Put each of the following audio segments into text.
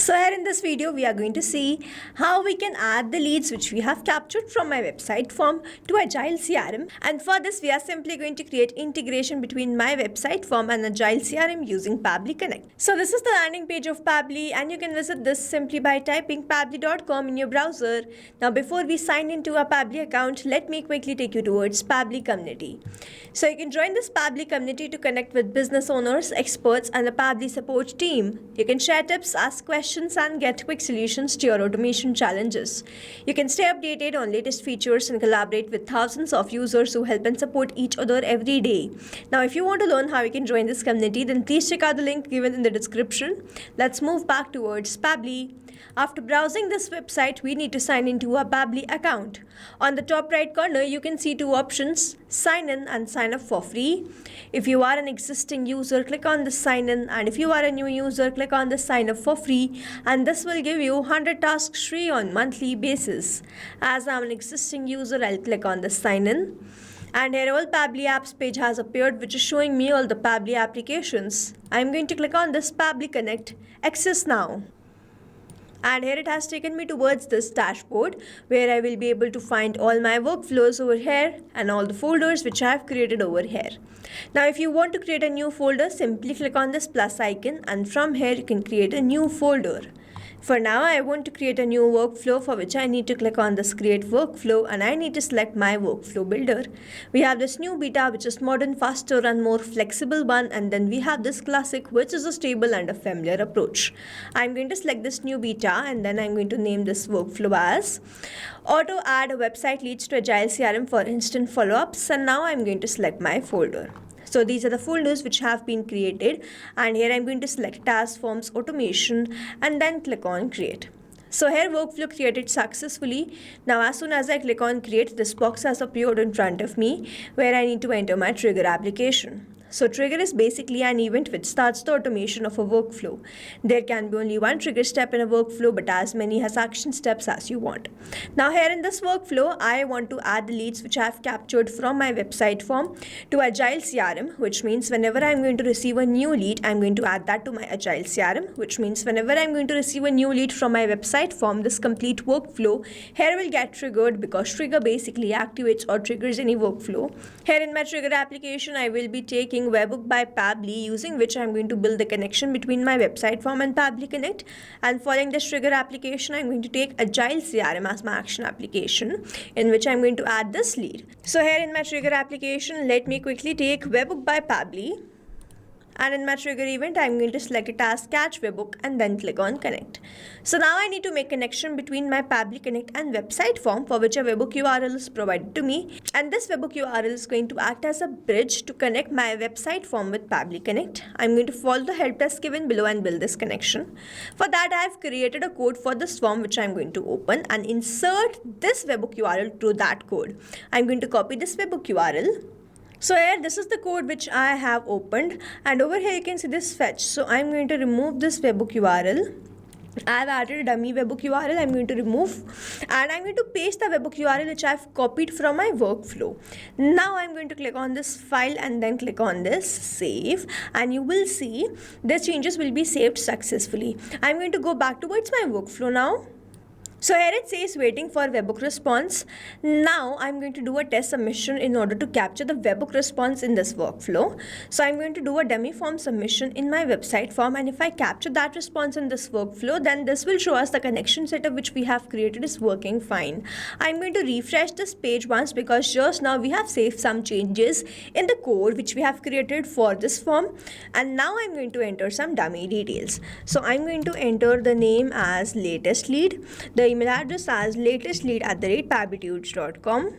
So here in this video, we are going to see how we can add the leads which we have captured from my website form to Agile CRM. And for this, we are simply going to create integration between my website form and Agile CRM using Pabbly Connect. So this is the landing page of Pabbly, and you can visit this simply by typing pabbly.com in your browser. Now before we sign into a Pabbly account, let me quickly take you towards Pabbly community. So you can join this Pabbly community to connect with business owners, experts, and the Pabbly support team. You can share tips, ask questions, and get quick solutions to your automation challenges. You can stay updated on latest features and collaborate with thousands of users who help and support each other every day. Now, if you want to learn how you can join this community, then please check out the link given in the description. Let's move back towards Pabbly. After browsing this website, we need to sign into a Pabbly account. On the top right corner, you can see two options: sign in and sign up for free. If you are an existing user, click on the sign in, and if you are a new user, click on the sign up for free, and this will give you 100 tasks free on monthly basis. As I'm an existing user, I'll click on the sign in. And here all Pabbly apps page has appeared, which is showing me all the Pabbly applications. I'm going to click on this Pabbly Connect, access now. And here it has taken me towards this dashboard where I will be able to find all my workflows over here and all the folders which I have created over here. Now if you want to create a new folder, simply click on this plus icon, and from here you can create a new folder. For now, I want to create a new workflow, for which I need to click on this create workflow, and I need to select my workflow builder. We have this new beta, which is modern, faster, and more flexible one, and then we have this classic, which is a stable and a familiar approach. I'm going to select this new beta, and then I'm going to name this workflow as auto add website leads to Agile CRM for instant follow-ups, and now I'm going to select my folder. So these are the folders which have been created, and here I'm going to select task forms automation and then click on create. So here workflow created successfully. Now as soon as I click on create, this box has appeared in front of me where I need to enter my trigger application. So trigger is basically an event which starts the automation of a workflow. There can be only one trigger step in a workflow, but as many as action steps as you want. Now here in this workflow, I want to add the leads which I have captured from my website form to Agile CRM, which means whenever I'm going to receive a new lead, I'm going to add that to my Agile CRM, which means whenever I'm going to receive a new lead from my website form, this complete workflow here will get triggered, because trigger basically activates or triggers any workflow. Here in my trigger application, I will be taking Webhook by Pabbly, using which I'm going to build the connection between my website form and Pabbly Connect. And following this trigger application, I'm going to take Agile CRM as my action application, in which I'm going to add this lead. So here in my trigger application, let me quickly take Webhook by Pabbly. And in my trigger event, I'm going to select it as catch webhook and then click on connect. So now I need to make connection between my Pabbly Connect and website form, for which a webhook URL is provided to me. And this webhook URL is going to act as a bridge to connect my website form with Pabbly Connect. I'm going to follow the help desk given below and build this connection. For that, I have created a code for this form which I'm going to open and insert this webhook URL to that code. I'm going to copy this webhook URL. So here this is the code which I have opened, and over here you can see this fetch. So I'm going to remove this webhook URL. I've added a dummy webhook URL. I'm going to remove, and I'm going to paste the webhook URL which I've copied from my workflow. Now I'm going to click on this file and then click on this save, and you will see the changes will be saved successfully. I'm going to go back towards my workflow now. So here it says waiting for webhook response. Now I'm going to do a test submission in order to capture the webhook response in this workflow. So I'm going to do a dummy form submission in my website form, and if I capture that response in this workflow, then this will show us the connection setup which we have created is working fine. I'm going to refresh this page once, because just now we have saved some changes in the code which we have created for this form, and now I'm going to enter some dummy details. So I'm going to enter the name as latest lead, the email address as latestlead@pabblytudes.com,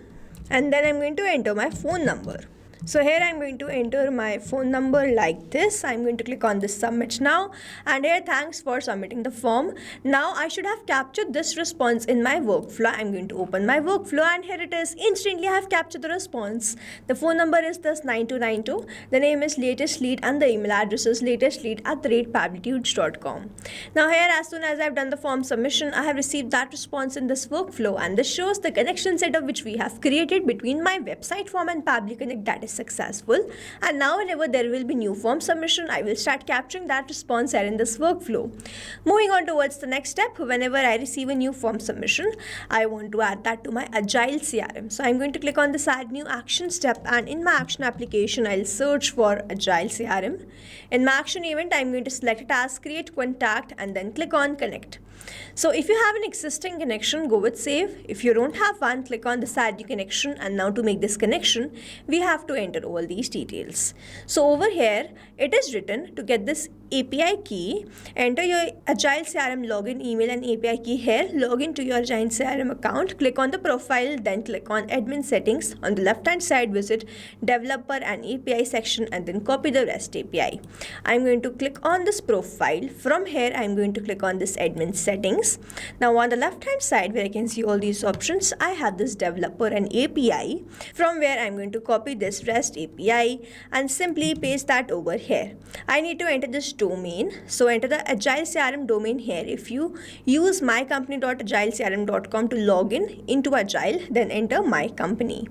and then I'm going to enter my phone number. So here I'm going to enter my phone number like this. I'm going to click on this submit now, and here thanks for submitting the form. Now I should have captured this response in my workflow. I'm going to open my workflow, and here it is. Instantly I have captured the response. The phone number is this 9292, the name is latest lead, and the email address is latestlead@pabblytudes.com. Now here, as soon as I've done the form submission, I have received that response in this workflow, and this shows the connection setup which we have created between my website form and Pabbly Connect, that is successful. And now whenever there will be new form submission, I will start capturing that response here in this workflow. Moving on towards the next step, whenever I receive a new form submission, I want to add that to my Agile CRM. So I'm going to click on this add new action step, and in my action application, I'll search for Agile CRM. In my action event, I'm going to select it as create contact and then click on connect. So if you have an existing connection, go with save. If you don't have one, click on this add new connection, and now to make this connection, we have to enter all these details. So over here, it is written to get this API key, enter your Agile CRM login email and API key here, log into your Agile CRM account, click on the profile, then click on admin settings. On the left hand side, visit developer and API section and then copy the REST API. I'm going to click on this profile. From here, I'm going to click on this admin settings. Now on the left hand side where I can see all these options, I have this developer and API, from where I'm going to copy this REST API and simply paste that over here. I need to enter this domain, so enter the Agile CRM domain here. If you use mycompany.agilecrm.com to log into Agile, then enter my company.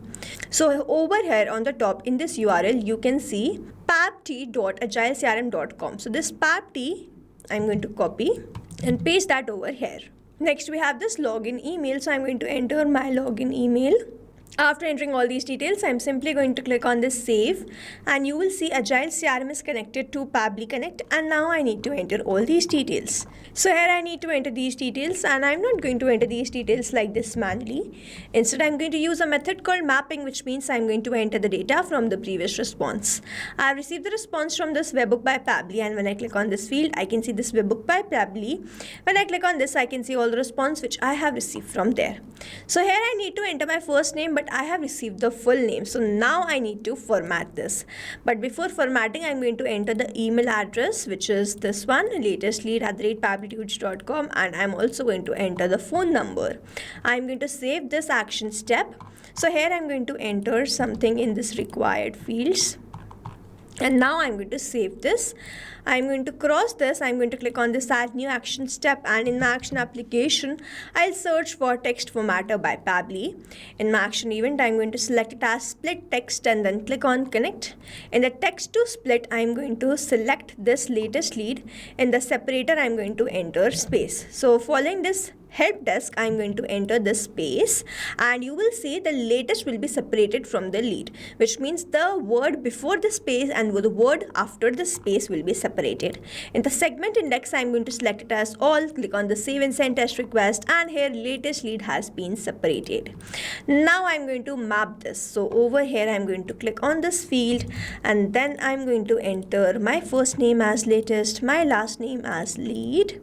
So over here on the top in this URL, you can see pabbly.agilecrm.com. So this pabbly I'm going to copy and paste that over here. Next we have this login email, so I'm going to enter my login email. After entering all these details, I'm simply going to click on this save, and you will see Agile CRM is connected to Pabbly Connect, and now I need to enter all these details. So here I need to enter these details, and I'm not going to enter these details like this manually. Instead, I'm going to use a method called mapping, which means I'm going to enter the data from the previous response. I have received the response from this webbook by Pabbly, and when I click on this field, I can see this webbook by Pabbly. When I click on this, I can see all the response which I have received from there. So here I need to enter my first name, but I have received the full name. So now I need to format this. But before formatting, I'm going to enter the email address, which is this one, latestlead@pabblytudes.com, and I'm also going to enter the phone number. I'm going to save this action step. So here I'm going to enter something in this required fields. And now I'm going to save this. I'm going to cross this. I'm going to click on this add new action step, and in my action application, I'll search for text formatter by Pabbly. In my action event, I'm going to select it as split text and then click on connect. In the text to split, I'm going to select this latest lead. In the separator, I'm going to enter space. So following this help desk, I'm going to enter this space, and you will see the latest will be separated from the lead, which means the word before the space and the word after the space will be separated. In the segment index, I'm going to select it as all, click on the save and send test request, and here latest lead has been separated. Now I'm going to map this. So over here, I'm going to click on this field, and then I'm going to enter my first name as latest, my last name as lead.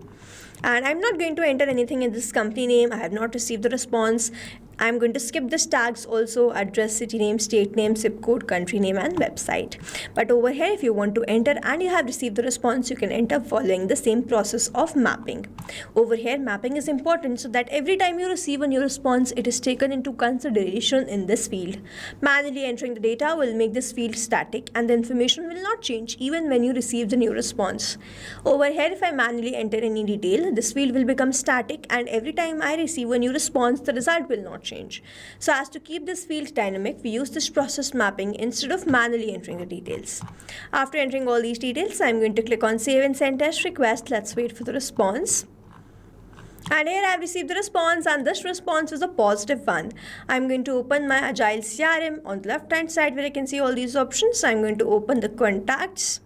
And I'm not going to enter anything in this company name. I have not received the response. I'm going to skip this tags also, address, city name, state name, zip code, country name, and website. But over here, if you want to enter and you have received the response, you can enter following the same process of mapping. Over here, mapping is important so that every time you receive a new response, it is taken into consideration in this field. Manually entering the data will make this field static, and the information will not change even when you receive the new response. Over here, if I manually enter any detail, this field will become static, and every time I receive a new response, the result will not change. So as to keep this field dynamic, we use this process mapping instead of manually entering the details. After entering all these details, I'm going to click on save and send test request. Let's wait for the response. And here I have received the response, and this response is a positive one. I'm going to open my Agile CRM. On the left hand side where I can see all these options, I'm going to open the contacts.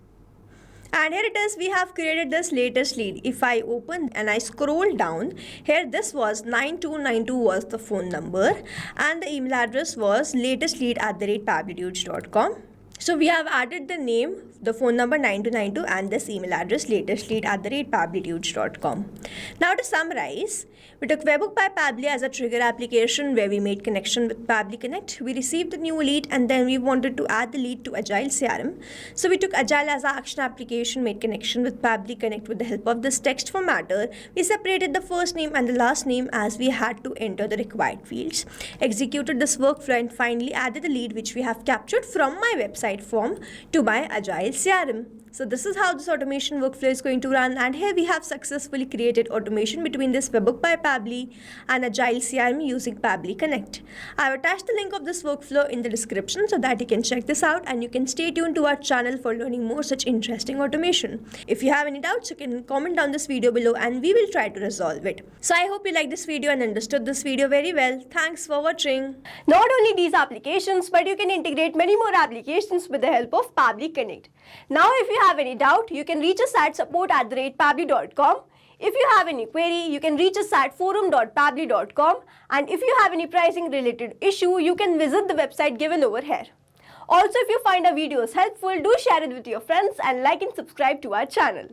And here it is, we have created this latest lead. If I open and I scroll down, here this was 9292 was the phone number, and the email address was latestlead@pabblytudes.com. So we have added the name, the phone number 9292, and this email address latestlead@pabblytudes.com. Now to summarize, we took webbook by Pabbly as a trigger application where we made connection with Pabbly Connect. We received the new lead, and then we wanted to add the lead to Agile CRM. So we took Agile as an action application, made connection with Pabbly Connect with the help of this text formatter. We separated the first name and the last name as we had to enter the required fields. Executed this workflow and finally added the lead which we have captured from my website form to my Agile CRM. So this is how this automation workflow is going to run, and here we have successfully created automation between this webhook by Pabbly and Agile CRM using Pabbly Connect. I have attached the link of this workflow in the description so that you can check this out, and you can stay tuned to our channel for learning more such interesting automation. If you have any doubts, you can comment down this video below and we will try to resolve it. So I hope you liked this video and understood this video very well. Thanks for watching. Not only these applications, but you can integrate many more applications with the help of Pabbly Connect. Now if you have any doubt, you can reach us at support@pabbly.com. If you have any query, you can reach us at forum.pabbly.com, and if you have any pricing related issue, you can visit the website given over here. Also, if you find our videos helpful, do share it with your friends and like and subscribe to our channel.